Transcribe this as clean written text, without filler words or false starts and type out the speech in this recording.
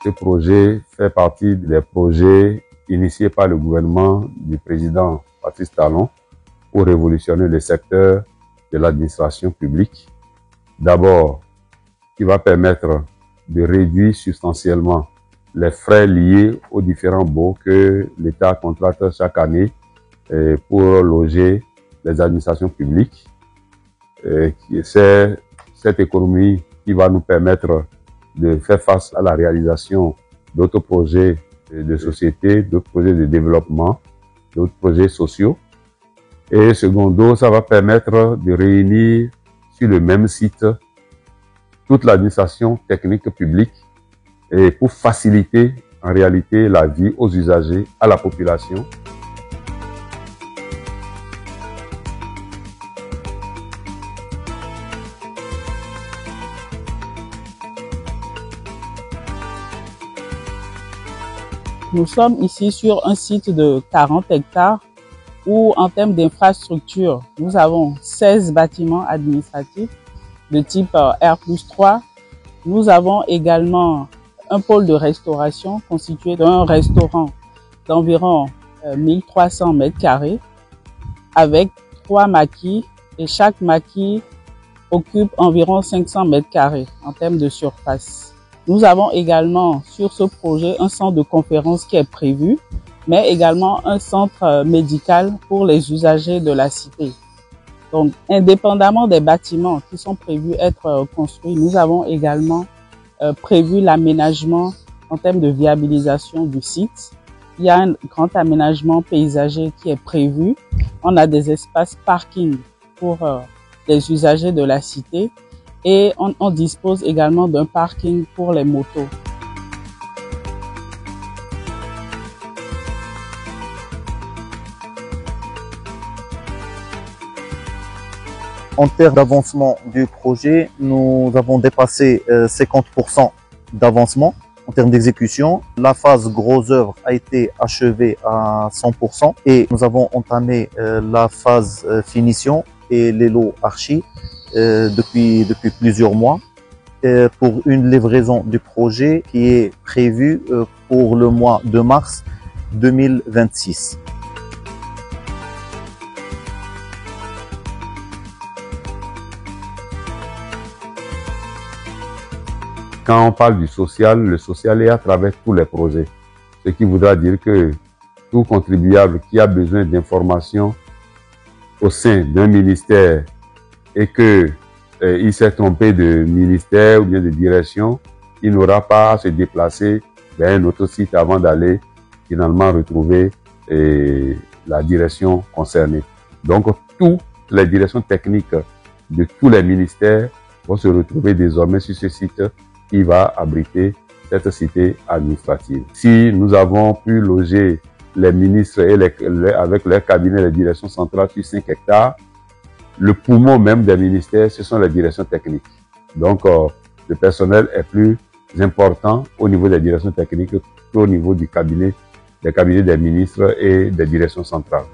Ce projet fait partie des projets initiés par le gouvernement du président Patrice Talon pour révolutionner le secteur de l'administration publique. D'abord, qui va permettre de réduire substantiellement les frais liés aux différents baux que l'État contracte chaque année pour loger les administrations publiques. C'est cette économie qui va nous permettre de faire face à la réalisation d'autres projets de société, d'autres projets de développement, d'autres projets sociaux. Et secondo, ça va permettre de réunir sur le même site toute l'administration technique publique et pour faciliter en réalité la vie aux usagers, à la population. Nous sommes ici sur un site de 40 hectares où, en termes d'infrastructure, nous avons 16 bâtiments administratifs de type R+3. Nous avons également un pôle de restauration constitué d'un restaurant d'environ 1300 m² avec 3 maquis et chaque maquis occupe environ 500 m² en termes de surface. Nous avons également sur ce projet un centre de conférence qui est prévu, mais également un centre médical pour les usagers de la cité. Donc, indépendamment des bâtiments qui sont prévus être construits, nous avons également prévu l'aménagement en termes de viabilisation du site. Il y a un grand aménagement paysager qui est prévu. On a des espaces parking pour les usagers de la cité et on dispose également d'un parking pour les motos. En termes d'avancement du projet, nous avons dépassé 50% d'avancement en termes d'exécution. La phase gros œuvre a été achevée à 100% et nous avons entamé la phase finition et les lots archi depuis plusieurs mois pour une livraison du projet qui est prévue pour le mois de mars 2026. Quand on parle du social, le social est à travers tous les projets. Ce qui voudra dire que tout contribuable qui a besoin d'informations au sein d'un ministère et que il s'est trompé de ministère ou bien de direction, il n'aura pas à se déplacer vers un autre site avant d'aller finalement retrouver la direction concernée. Donc, toutes les directions techniques de tous les ministères vont se retrouver désormais sur ce site qui va abriter cette cité administrative. Si nous avons pu loger les ministres et avec leur cabinet de direction centrale sur 5 hectares, le poumon même des ministères, ce sont les directions techniques. Donc, le personnel est plus important au niveau des directions techniques qu'au niveau des cabinets des ministres et des directions centrales.